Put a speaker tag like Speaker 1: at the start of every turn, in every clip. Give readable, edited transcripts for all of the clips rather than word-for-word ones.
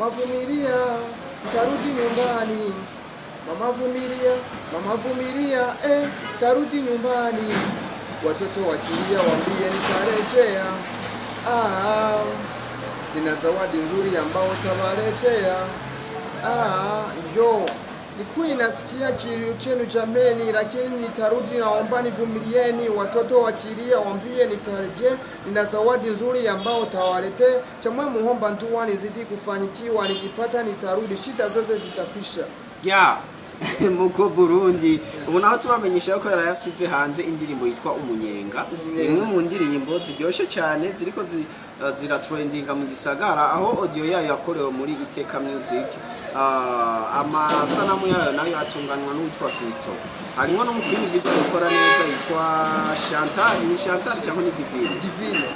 Speaker 1: mama vumilia, tarudi nyumbani. Mama vumilia, tarudi nyumbani. Watoto wakilia waambie nitarejea. Nina zawadi nzuri ambao tawaletea. Nikuwa nasikia kilio chenu jameni, lakini nitarudi, naomba nivumilieni. Watoto wakilia waambie nitarejea. Nina zawadi nzuri ambao tawaletea. Chamwe muomba ntuwa nizidi kufanyikiwa, nikipata nitarudi, shida zote zitakwisha.
Speaker 2: Muko Burundi ubu naho tubamenyesha ko yarayasize hanze indirimbo yitwa Umunyenga, imwe mu ndirimbo ziryoshe cyane ziriko ziratrendinga mu gisagara, aho audio yayo yakorewe muri Iteka Music. Amasanamu yayo nayo atunganwa n'uwitwa Fisto, harimo no mukindi video ukora neza yitwa Chantal cyangwa ni Divine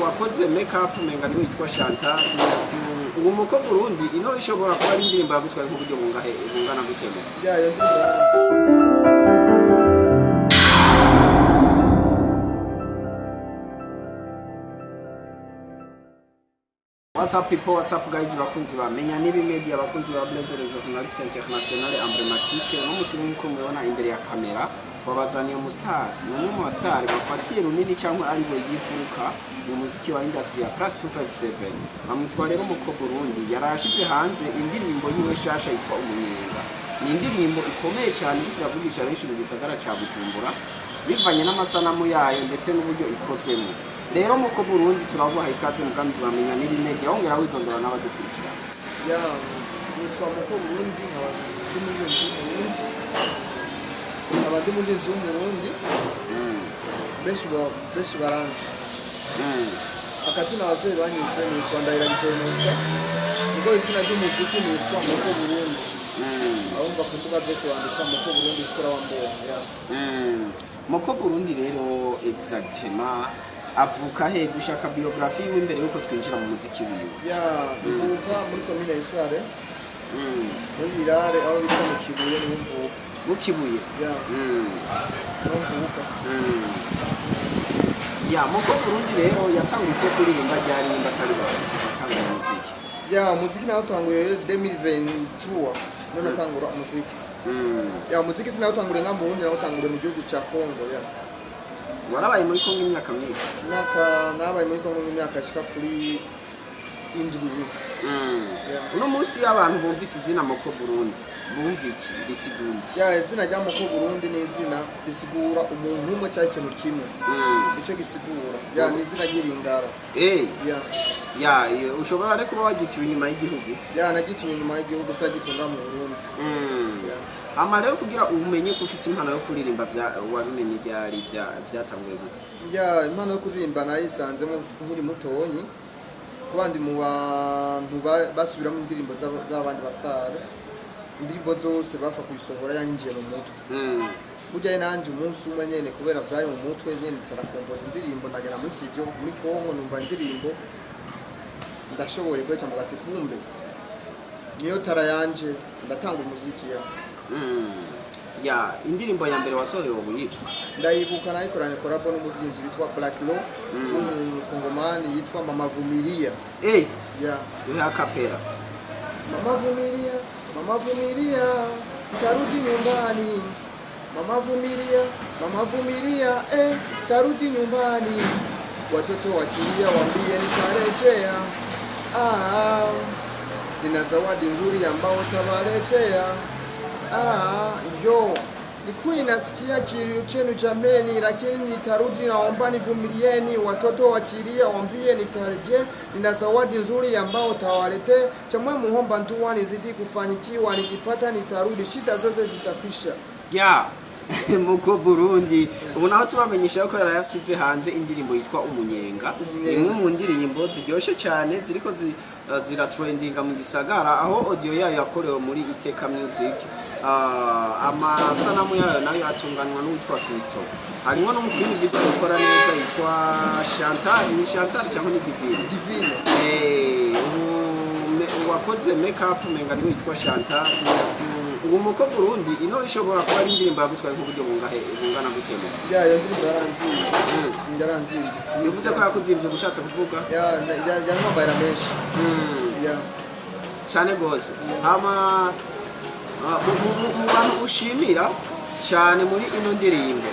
Speaker 2: wakoze makeup menga ni witwa Chantal. Ubu muko Burundi ino ishobora kuba ari indirimbo yagutwaye ku buryo bungana gutema. What's up people, what's up guys, bakunzi bamenya nibi media, bakunzi ba Blaze le journaliste international emblématique. No musirimu ko mubona imbere ya kamera twabazaniye umustar, umwe mu star bafatiye runini cyangwa ari we yifuruka mu muziki wa industry ya Plus 257. Bamwitwa rero muko Burundi, yarashize hanze indirimbo yiwe shasha yitwa Umunyenga. Ni indirimbo ikomeye cyane kiravugisha benshi mu gisagara ca Bujumbura bivanye n'amasanamu yayo ndetse n'uburyo ikozwemo. Rero muko Burundi turavuha ikaze mugambi bamenya nibi media, ongera widondora n'abadukurikira.
Speaker 1: Nitwa muko Burundi, abandi muri Burundi benshi baranzi. Akazina abavyeyi banyise nitwa Ndahira Bitonosa, niko izina ry'umuziki nitwa muko Burundi. Ahumva kumbuga byose wandika muko Burundi ikora wambonye.
Speaker 2: Muko Burundi rero exactement avuka he, dushaka biography imbere yuko twinjira mu muziki wiwe.
Speaker 1: Mvuka muri commune Isare. Muri Irare aho bita mu Kibuye n'umvuka.
Speaker 2: Mu Kibuye.
Speaker 1: Mvuka.
Speaker 2: Muko Burundi rero yatanguye kuririmba ryaririmba atari batangura muziki.
Speaker 1: Muziki nawo tanguye 2023 none natangura muziki. Muziki sinawutangure nka mu Burundi, nawutangure mu gihugu cya Kongo.
Speaker 2: Warabaye muri Kongo imyaka myinshi?
Speaker 1: Nabaye muri Kongo imyaka ishika kuri 7.
Speaker 2: Uno munsi y'abantu bumvise izina muko Burundi bumva iki risigura?
Speaker 1: Izina rya muko Burundi ni izina risigura umuntu umwe cyangwa ikintu kimwe. Icyo gisigura ni izina ry'Iringara.
Speaker 2: Ushobora rero kuba wagitiwe inyuma y'igihugu?
Speaker 1: Nagitiwe inyuma y'igihugu, sa gitunga mu Burundi.
Speaker 2: Ama rero kugira umenye ko ufise impano yo kuririmba wabimenye ryari byatanguye gute?
Speaker 1: Impano yo kuririmba nayisanzemo nkiri mutonyi, kubandi mu bantu basubiramo indirimbo z'abandi ba star. Indirimbo zose bapfa kuyisohora yanyinjiye mu mutwe. Burya nanje umunsi umwe nyene kubera byari mu mutwe nyene cyarakomboza indirimbo, nagera muri studio muri Kongo numva indirimbo ndashoboye kweca mu gati kumbe niyo tara yanje ndatanga umuziki.
Speaker 2: Indirimbo ya mbere wasohoye ubuyibu
Speaker 1: ndayibuka nayikoranye collab n'umuririmbyi witwa Black Law, Kongomani yitwa Mama Vumilia.
Speaker 2: Duhe akapera.
Speaker 1: Mama vumilia, tarudi nyumbani. Mama vumilia, tarudi nyumbani. Watoto wakilia waambie nitarejea. Nina zawadi nzuri ambao tawaletea. Nikuwa nasikia kilio chenu jameni, lakini nitarudi, naomba nivumilieni. Watoto wakilia waambie nitarejea. Nina zawadi nzuri ambao tawaletea. Chamwe muomba ntuwa nizidi kufanyikiwa, nikipata nitarudi, shida zote zitakwisha.
Speaker 2: Muko Burundi ubu naho tubamenyesha ko yarayasize hanze indirimbo yitwa Umunyenga, imwe mu ndirimbo ziryoshe cyane ziriko ziratrendinga mu gisagara, aho audio yayo yakorewe muri Iteka Music. Amasanamu yayo nayo atunganwa n'uwitwa Fisto, harimo no mukindi video ukora neza yitwa Chantal cyangwa ni Divine. wakoze make up menga ni witwa Chantal uwo muko Burundi ino ishobora kuba ari indirimbo yagutwaye ku buryo bungana gutema
Speaker 1: iyo ndirimbo yaranzimye
Speaker 2: bivuze ko yakuzimvye gushatse kuvuga
Speaker 1: mobile menshi
Speaker 2: cyane gose hama mu bantu ushimira cyane muri ino ndirimbo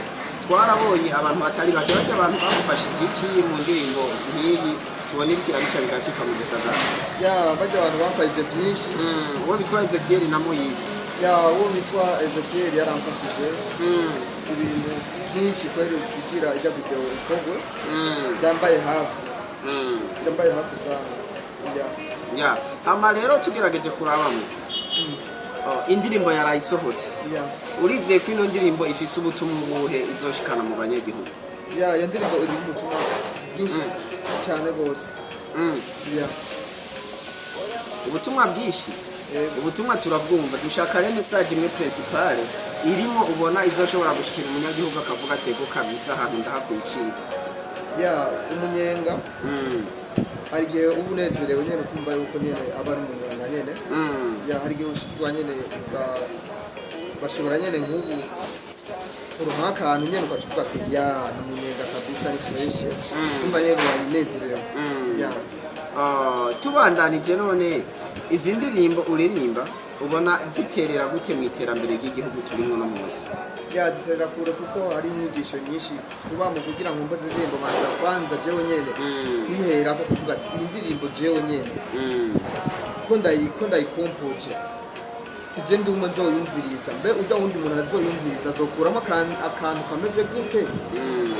Speaker 2: twarabonye abantu batari bake bajya abantu bagufasha iki mu ndirimbo nk'iyi tubona ikirabisha bigacika mu gisagara
Speaker 1: bajya abantu bamfashije byinshi
Speaker 2: uwo bitwa Ezekiel na Moyize
Speaker 1: uwo bitwa Ezekiel yaramfashije ibintu byinshi kweri kugira ijya video ikorwe byambaye hafi sana
Speaker 2: ama rero tugerageje kurabamo indirimbo yarayisohotse urivye ko ino ndirimbo ifise ubutumwa buhe izoshikana mu banyagihugu
Speaker 1: iyo ndirimbo iri mu butumwa bwinshi cyane gose
Speaker 2: ubutumwa bwinshi ubutumwa turabwumva dushaka rero message imwe principale irimo ubona izoshobora gushikira umunyagihugu akavuga atego kabisa ahantu ndahakwicira
Speaker 1: umunyenga hari igihe uba unezerewe nyene ukumva yuko nyene aba ari umunyenga nyene hari igihe ushikirwa nyene bashobora nyene nk'ubu uronka akantu nyene ukacuvuga ati ni umunyenga kabisa ni fresh kumva nyene wanezerewe
Speaker 2: tubandanije none izi ndirimbo uririmba ubona ziterera gute mu iterambere ry'igihugu turimo no munsi
Speaker 1: ziterera kure kuko hari inyigisho nyinshi kuba mu kugira ngo mboze indirimbo manza kwanza jewe nyene kwihera ko kuvuga ati iyi ndirimbo jewe nyene ko ndayikompuje sije ndi umwe nzoyumviriza mbe ujya wundi muntu azoyumviriza azokuramo akantu kameze gute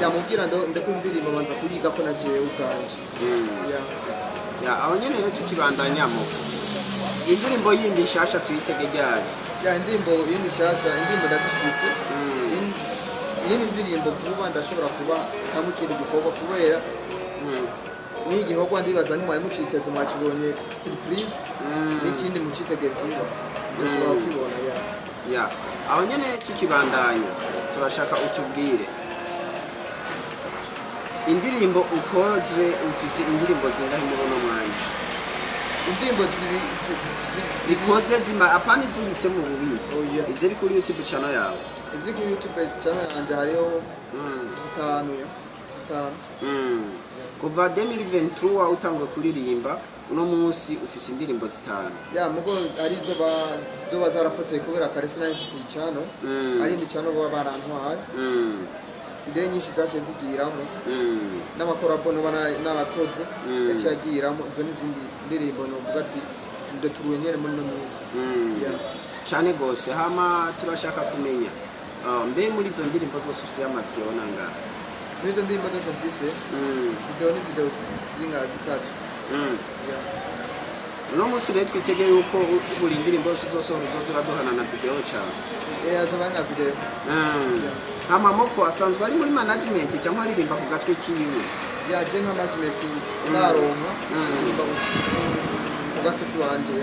Speaker 1: yamubwira ndeko indirimbo manza kuyiga ko na jewe ubwanje
Speaker 2: aho nyene rero tukibandanyamo indirimbo yindi shasha tuyitege ryari
Speaker 1: indirimbo yindi shasha indirimbo ndazifise iyi ndirimbo vuba ndashobora kuba kamukira igikorwa kubera n'igikorwa ndibaza ntimwaye muciteze mwakibonye surprise n'ikindi mucitege vuba ndashobora kukibona
Speaker 2: aho nyene tukibandanya turashaka utubwire indirimbo ukoze ufise indirimbo zingahe muri uno mwanya
Speaker 1: indirimbo
Speaker 2: zikoze apana izibitse mu bubiko iziri kuri YouTube channel yawe
Speaker 1: izi kuri YouTube channel yanjye hariho zitanu
Speaker 2: kuva 2023 utangwe kuririmba uno munsi ufise indirimbo zitanu
Speaker 1: mugo ari zoba zarapoteye kubera karese nayo mfise icano ari indi cano baba barantwaye ide nyinshi zaciye zigiramo n'amakorabo no narakoze yaciye agiramo izo n'izindi ndirimbo novuga ati ndoturuye nyene muri no minsi
Speaker 2: cyane gose hama turashaka kumenya mbe muri izo ndirimbo zose ufise amavideo nanga
Speaker 1: muri izo ndirimbo zose mfise video zinga zitatu
Speaker 2: uno munsi rero twitegeye yuko buri ndirimbo zose uzoziraduhana na video cyane
Speaker 1: azaba na video
Speaker 2: amamoko asanzwe ari muri management cyangwa aririmba ku gatwe kiwe
Speaker 1: je nka management naronka ku gatwe kiwanje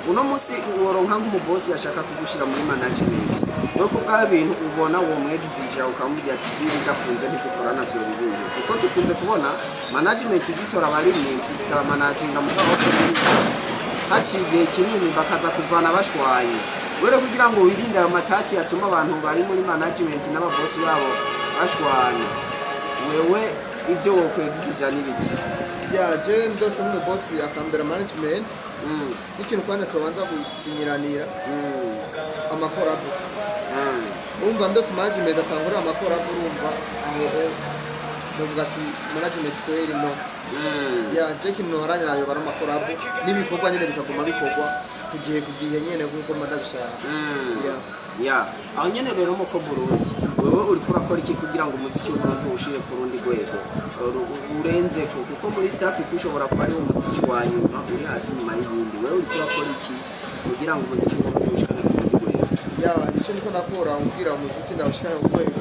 Speaker 2: uno munsi woronka nk'umubosi yashaka kugushira muri management no kubwa ibintu ubona uwo mwegizija ukamubwira ati jiri ndakunze ntikukorana byo bibiri kuko tukunze kubona management zitora abaririmbyi zikaba managinga mu haciye kinini bakaza kuvana bashwaye were kugira ngo wirinde ayo matati yatuma abantu bari muri management n'ababosi babo bashwana wewe ibyo wokwegizija n'ibiki
Speaker 1: je ndose mu boss akambera management ikintu kwanda tubanza gusinyiranira amakorabo umva ndose management atangura amakorabo urumva aho bavuga ati management kweri no je kintu haranya nayo bara amakorabo n'ibikorwa nyene bikaguma bikorwa kugihe nyene kuko madabishaka
Speaker 2: aho nyene rero muko Burundi wewe uri kurakora iki kugira ngo umuziki w'Uburundi ushire ku rundi rwego urenze kuko muri East Africa ushobora kuba ari umuziki wa nyuma uri hasi nyuma y'ibindi wewe uri kurakora iki kugira ngo umuziki w'Uburundi ushikane ku rundi rwego
Speaker 1: icyo niko nakora umbwira umuziki ndawushikana ku rwego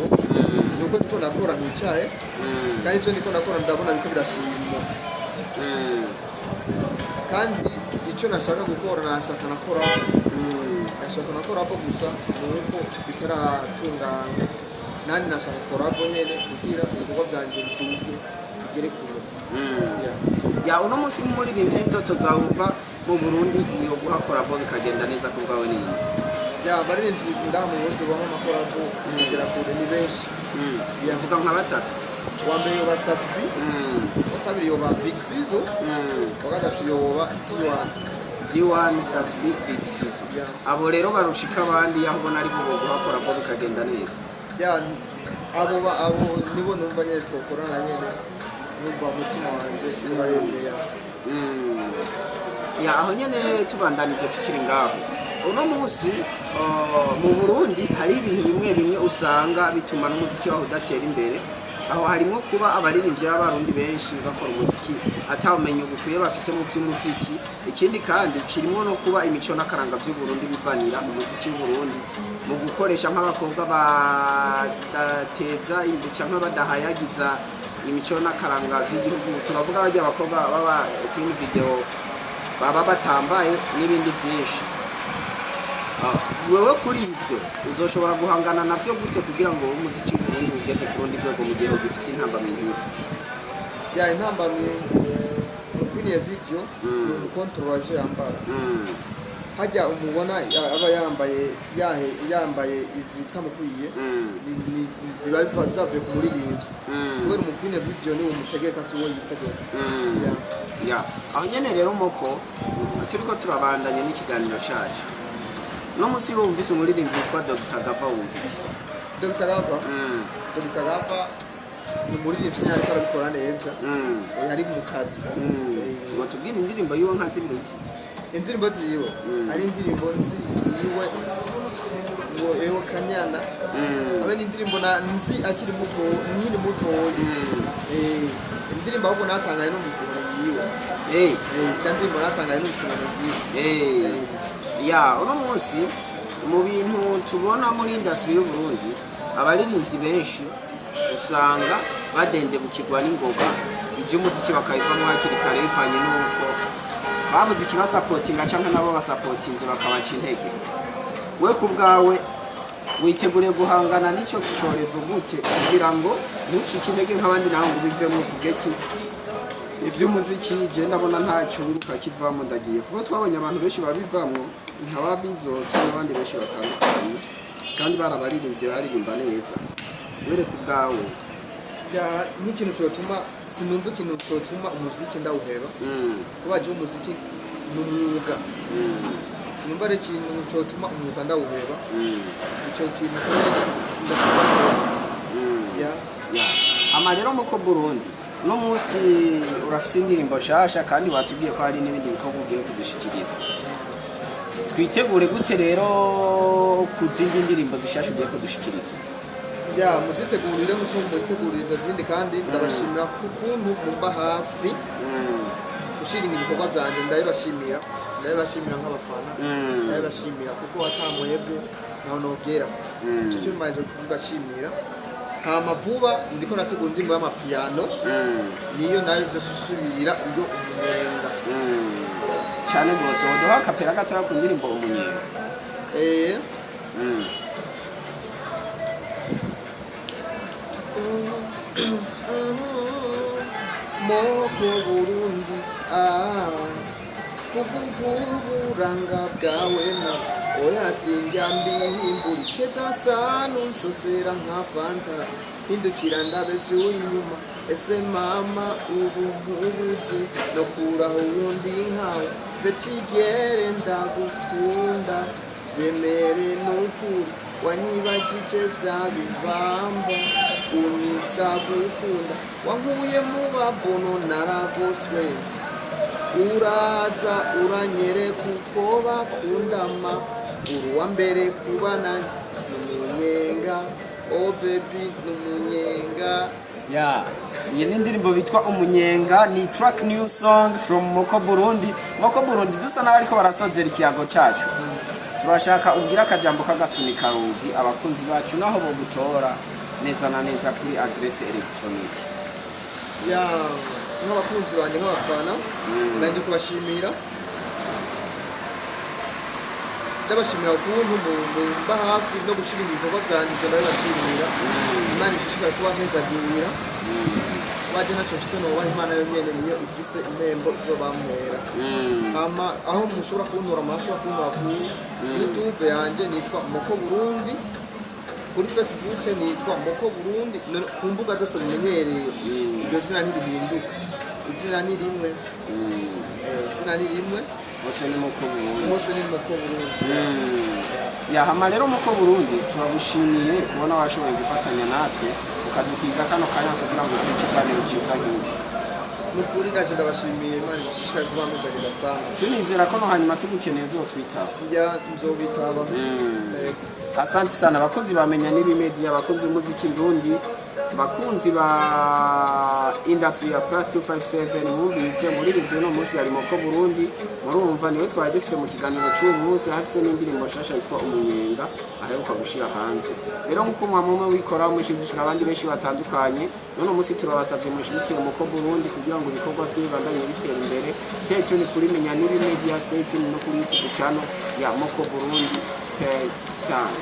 Speaker 1: nuko niko nakora nticaye kandi ivyo niko nakora ndabona biko birashimwa kandi icyo nashaka gukora nashaka nakora hapo gusa nuko bitaratungana nani nashaka gukora hapo nyene kugira ibikorwa byanje bituke bigere kure
Speaker 2: ya uno munsi nk'umuririmbyi indoto zawe umva mu Burundi niyo guhakora bo bikagenda neza ku bwawe nini
Speaker 1: ya abaririmbyi ngaha mu Burundi bamwe amakorabo kugera kure ni benshi
Speaker 2: yavuga nka batatu
Speaker 1: uwa mbere yoba Satbi uwa kabiri yoba Big Fizzo uwa gatatu yoba
Speaker 2: D1 Satbi Big Fizzo abo rero barushika abandi aho ubona ari bo guhakora bo bikagenda neza
Speaker 1: ya abo nibo numva nyene twokorana nyene numva umutima wanje urayemeye
Speaker 2: ya aho nyene tubandanije tukiri ngaho uno munsi mu Burundi hari ibintu bimwe usanga bituma n'umuziki waho udatera imbere aho harimo kuba abaririmbyi b'abarundi benshi bakora umuziki atawumenye gukwiye bafise mu by'umuziki ikindi kandi kirimo no kuba imico n'akaranga by'u Burundi bivanira mu muziki w'u Burundi mu gukoresha nk'abakobwa badateza imbuca nk'abadahayagiza imico n'akaranga by'igihugu turavuga bajya abakobwa baba kuri video baba batambaye n'ibindi byinshi wewe kuri ibyo uzoshobora guhangana nabyo gute kugira ngo umuziki w'Uburundi ugeze ku rundi rwego mu gihe ugifise intambamyi nk'izo
Speaker 1: ya intambamyi mu kuri iyo video ni umukontrovaje yambara hajya umubona aba yambaye izitamukwiye biba bivazavuye ku muririmbyi kubera umukuru video ni umutegeka si wowe yitegeka
Speaker 2: ya aho nyene rero moko turiko turabandanya n'ikiganiro cacu no musi wumvise umuririmbyi witwa Dr. Gava wumva
Speaker 1: Dr. Gava ni umuririmbyi ariko arabikora neza ari mu kazi
Speaker 2: ngo tubwire indirimbo yiwe nka zimbuki
Speaker 1: indirimbo ziwe ari indirimbo ziwe ngo ewe kanyana abe indirimbo nzi akiri muto nkiri muto indirimbo ahubwo natangaye n'umusoro yiwe indirimbo natangaye n'umusoro yiwe ya uno munsi mu bintu tubona muri industry y'u Burundi abaririmbyi benshi usanga badendebukirwa n'ingoga iby'umuziki bakayivamo hakiri kare bivanye n'uko babuze ikibasapotinga cyangwa nabo basapotinze bakabaca intege we ku bwawe witegure guhangana n'icyo cyorezo gute kugira ngo ntucike intege nk'abandi nawe ngo bivemo tugeti iby'umuziki je ndabona nta cyunguka kivamo ndagiye kuko twabonye abantu benshi babivamo nkaba bizose n'abandi benshi batandukanye kandi barabaririmbye baririmba neza were ku bwawe ya n'ikintu cyotuma sinumva ikintu cyotuma umuziki ndawuheba kuba je umuziki n'umwuga sinumva ari ikintu cyotuma umwuga ndawuheba icyo kintu sindashobora ya
Speaker 2: ama rero muko Burundi no munsi urafise indirimbo shasha kandi watubwiye ko hari n'ibindi bikorwa ugiye kudushikiriza twitegure gute rero kuzindi ndirimbo zishasha ugiye kudushikiriza
Speaker 1: ya muzitegurire nkuko muziteguririza zindi kandi ndabashimira kukuntu mumba hafi ushiringa ibikorwa byanje ndabashimira nk'abafana ndabashimira kuko watamwebwe naho nogera cyo maze kubashimira hama vuba ndiko nategura indirimbo y'amapiano niyo nayo dusubira iyo umunyenga
Speaker 2: cyane rwose woduha akapera gatoya ku ndirimbo umunyenga
Speaker 1: moko Burundi kuvuga uburanga bwawe na oya sinjya mbihimbura keza sana unsosera nka fanta hindukira ndabe vy'inyuma ese mama ubu nkubuze no kuraho urundi nkawe betigere ndagukunda vyemere n'ukuri wanyibagije vya bivamba unyiza gukunda wankuye mu babono naragoswe uraza uranyereka uko bakundama uruwa mbere kubana n'umunyenga oh baby n'umunyenga
Speaker 2: ya iyi ni indirimbo bitwa umunyenga ni track new song from Moko Burundi dusa naho ariko barasozera ikiyago cyacu turashaka ubwira akajambo k'agasunika rugi abakunzi bacu naho bo gutora neza na neza kuri adresse electronique
Speaker 1: ya nk'abakunzi banjye nk'abafana ndaje kubashimira ndabashimira ukuntu mumba hafi no gushira ibikorwa byanjye ndabashimira Imana ishishikare kuba mpezagirira waje ntacyo mfise nobaha Imana yo nyene niyo ifise impembo izobampera. Hama aho mushobora kuntora amashusho kuntora ku YouTube yanje nitwa Moko Burundi, kuri Facebook nitwa Moko Burundi, ku mbuga zose mumenyereye iryo zina ntirihinduka, izina ni rimwe, izina ni rimwe,
Speaker 2: bose ni Moko Burundi.
Speaker 1: bose ni Moko Burundi.
Speaker 2: Ya hama rero Moko Burundi turagushimiye kubona washoboye gufatanya natwe ukadutiza kano kanya kugira ngo tugire ikiganiro cyiza nk'iki.
Speaker 1: Nukuri gaje ndabashimiye Imana ishishikaye kuba muzagenda sana.
Speaker 2: Tunizera ko no hanyuma tugukeneye uzotwitaba.
Speaker 1: Ya nzobitaba.
Speaker 2: Asante sana abakunzi bamenya nibi media, abakunzi muziki Burundi, bakunzi ba industry ya plus 257 mwumvise muri ivyo no munsi yari Moko Burundi, murumva niwe twari dufise mu kiganiro cy'uyu munsi, hafise n'indirimbo nshasha yitwa Umunyenga aheruka gushira hanze. Rero nkuko mwamwe wikora mushigikira abandi benshi batandukanye, none munsi turabasavye mushigikire Moko Burundi kugira ngo ibikorwa by'ibandanye bitera imbere. Stay tuned kuri menya nibi media, stay tuned no kuri YouTube channel ya Moko Burundi. Stay tuned.